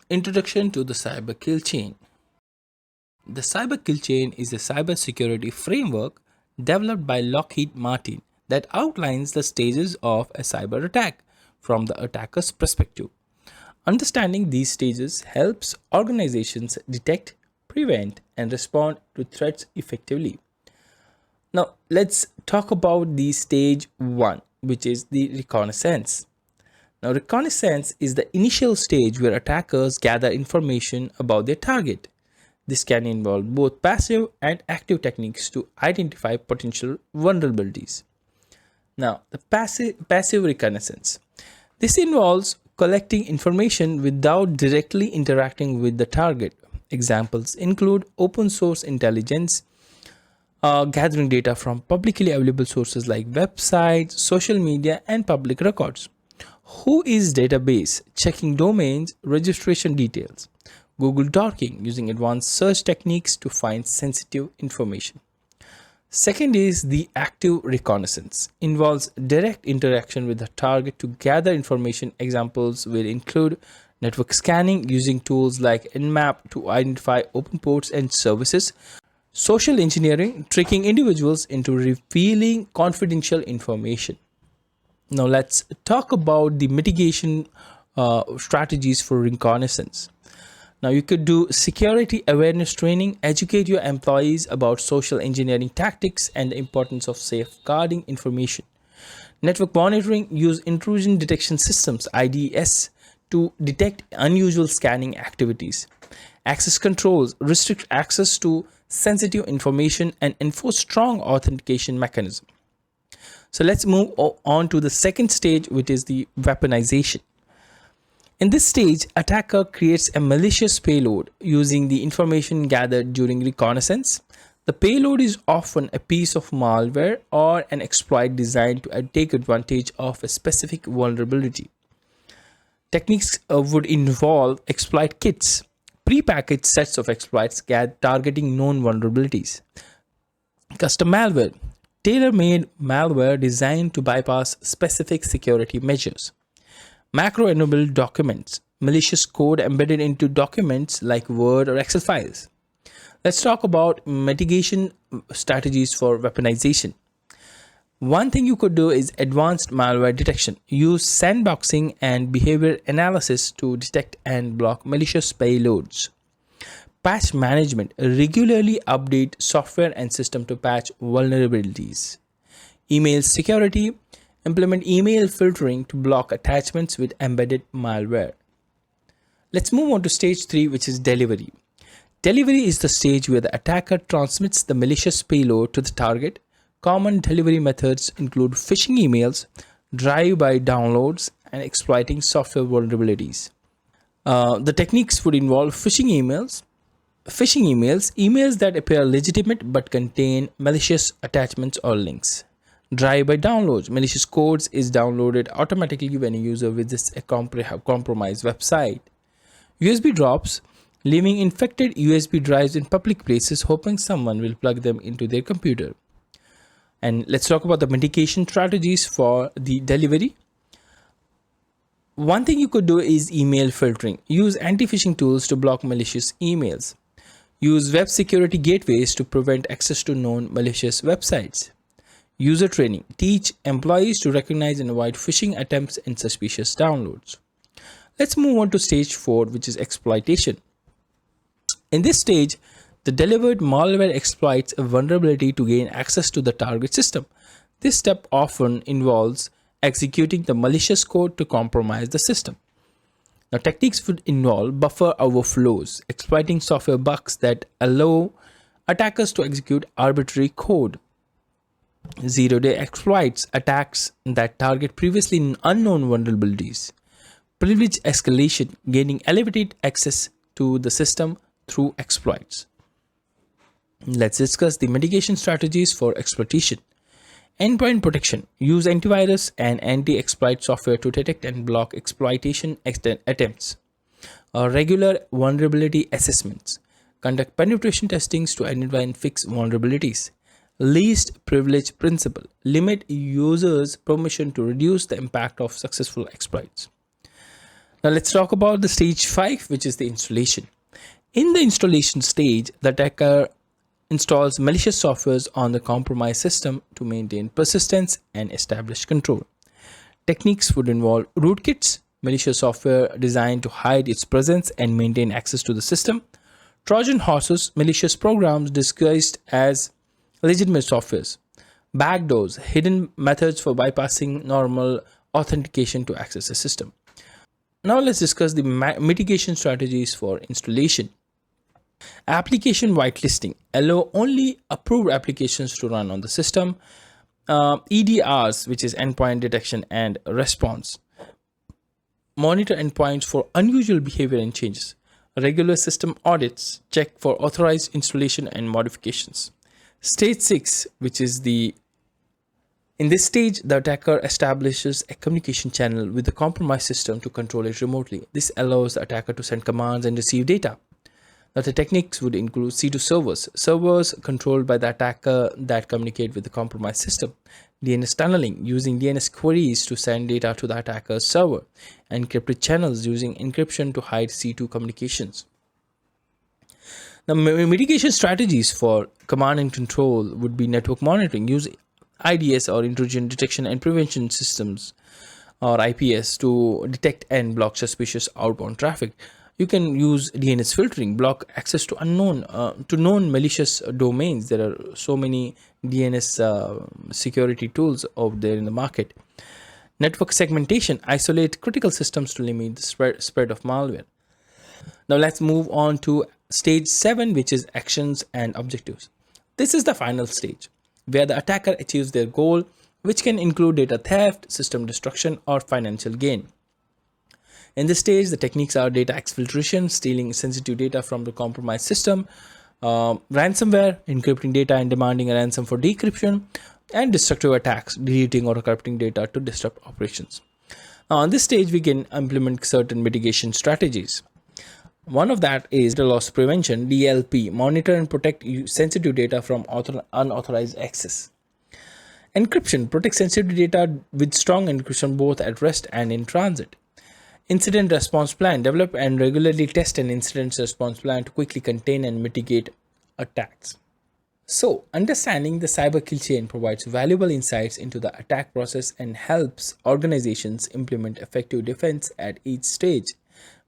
Introduction to the Cyber Kill Chain. The Cyber Kill Chain is a cybersecurity framework developed by Lockheed Martin that outlines the stages of a cyber attack from the attacker's perspective. Understanding these stages helps organizations detect, prevent, and respond to threats effectively. Now, let's talk about the stage 1, which is the reconnaissance. Now, reconnaissance is the initial stage where attackers gather information about their target. This can involve both passive and active techniques to identify potential vulnerabilities. Now, the passive reconnaissance. This involves collecting information without directly interacting with the target. Examples include open source intelligence, gathering data from publicly available sources like websites, social media, and public records. Who is database? Checking domains, registration details. Google dorking, using advanced search techniques to find sensitive information. Second is the active reconnaissance. Involves direct interaction with the target to gather information. Examples will include network scanning using tools like Nmap to identify open ports and services. Social engineering, tricking individuals into revealing confidential information. Now let's talk about the mitigation strategies for reconnaissance. Now you could do security awareness training, educate your employees about social engineering tactics and the importance of safeguarding information. Network monitoring, use intrusion detection systems, IDS, to detect unusual scanning activities. Access controls, restrict access to sensitive information and enforce strong authentication mechanism. So let's move on to the second stage, which is the weaponization. In this stage, attacker creates a malicious payload using the information gathered during reconnaissance. The payload is often a piece of malware or an exploit designed to take advantage of a specific vulnerability. Techniques would involve exploit kits, prepackaged sets of exploits targeting known vulnerabilities. Custom malware, tailor-made malware designed to bypass specific security measures. Macro-enabled documents, malicious code embedded into documents like Word or Excel files. Let's talk about mitigation strategies for weaponization. One thing you could do is advanced malware detection. Use sandboxing and behavior analysis to detect and block malicious payloads. Patch management, regularly update software and system to patch vulnerabilities. Email security, implement email filtering to block attachments with embedded malware. Let's move on to stage 3, which is delivery. Delivery is the stage where the attacker transmits the malicious payload to the target. Common delivery methods include phishing emails, drive-by downloads, and exploiting software vulnerabilities. The techniques would involve phishing emails, emails that appear legitimate but contain malicious attachments or links. Drive-by downloads, malicious codes is downloaded automatically when a user visits a compromised website. USB drops, leaving infected USB drives in public places hoping someone will plug them into their computer. And let's talk about the mitigation strategies for the delivery. One thing you could do is email filtering. Use anti-phishing tools to block malicious emails. Use web security gateways to prevent access to known malicious websites. User training. Teach employees to recognize and avoid phishing attempts and suspicious downloads. Let's move on to stage 4, which is exploitation. In this stage, the delivered malware exploits a vulnerability to gain access to the target system. This step often involves executing the malicious code to compromise the system. Now, techniques would involve buffer overflows, exploiting software bugs that allow attackers to execute arbitrary code. Zero-day exploits, attacks that target previously unknown vulnerabilities. Privilege escalation, gaining elevated access to the system through exploits. Let's discuss the mitigation strategies for exploitation. Endpoint protection. Use antivirus and anti-exploit software to detect and block exploitation attempts. Regular vulnerability assessments. Conduct penetration testings to identify and fix vulnerabilities. Least privilege principle. Limit users' permission to reduce the impact of successful exploits. Now let's talk about the stage 5, which is the installation. In the installation stage, the attacker installs malicious softwares on the compromised system to maintain persistence and establish control. Techniques would involve rootkits, malicious software designed to hide its presence and maintain access to the system; Trojan horses, malicious programs disguised as legitimate softwares; backdoors, hidden methods for bypassing normal authentication to access the system. Now let's discuss the mitigation strategies for installation. Application whitelisting. Allow only approved applications to run on the system. EDRs, which is endpoint detection and response. Monitor endpoints for unusual behavior and changes. Regular system audits. Check for authorized installation and modifications. Stage 6, which is in this stage, the attacker establishes a communication channel with the compromised system to control it remotely. This allows the attacker to send commands and receive data. Now, the techniques would include C2 servers, servers controlled by the attacker that communicate with the compromised system; DNS tunneling, using DNS queries to send data to the attacker's server; encrypted channels, using encryption to hide C2 communications. Now, mitigation strategies for command and control would be network monitoring. Use IDS, or intrusion detection and prevention systems, or IPS, to detect and block suspicious outbound traffic. You can use DNS filtering, block access to known malicious domains. There are so many DNS security tools out there in the market. Network segmentation, isolate critical systems to limit the spread of malware. Now let's move on to stage 7, which is actions and objectives. This is the final stage, where the attacker achieves their goal, which can include data theft, system destruction, or financial gain. In this stage, the techniques are data exfiltration, stealing sensitive data from the compromised system; ransomware, encrypting data and demanding a ransom for decryption; and destructive attacks, deleting or corrupting data to disrupt operations. Now, on this stage, we can implement certain mitigation strategies. One of that is data loss prevention, DLP, monitor and protect sensitive data from unauthorized access. Encryption, protect sensitive data with strong encryption both at rest and in transit. Incident response plan, develop and regularly test an incident response plan to quickly contain and mitigate attacks. So, understanding the cyber kill chain provides valuable insights into the attack process and helps organizations implement effective defense at each stage.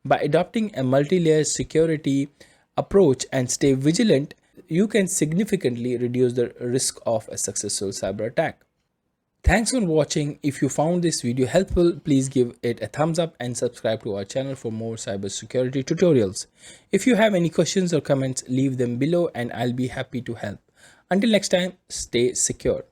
By adopting a multi-layer security approach and stay vigilant, you can significantly reduce the risk of a successful cyber attack. Thanks for watching. If you found this video helpful, please give it a thumbs up and subscribe to our channel for more cybersecurity tutorials. If you have any questions or comments, leave them below and I'll be happy to help. Until next time, stay secure.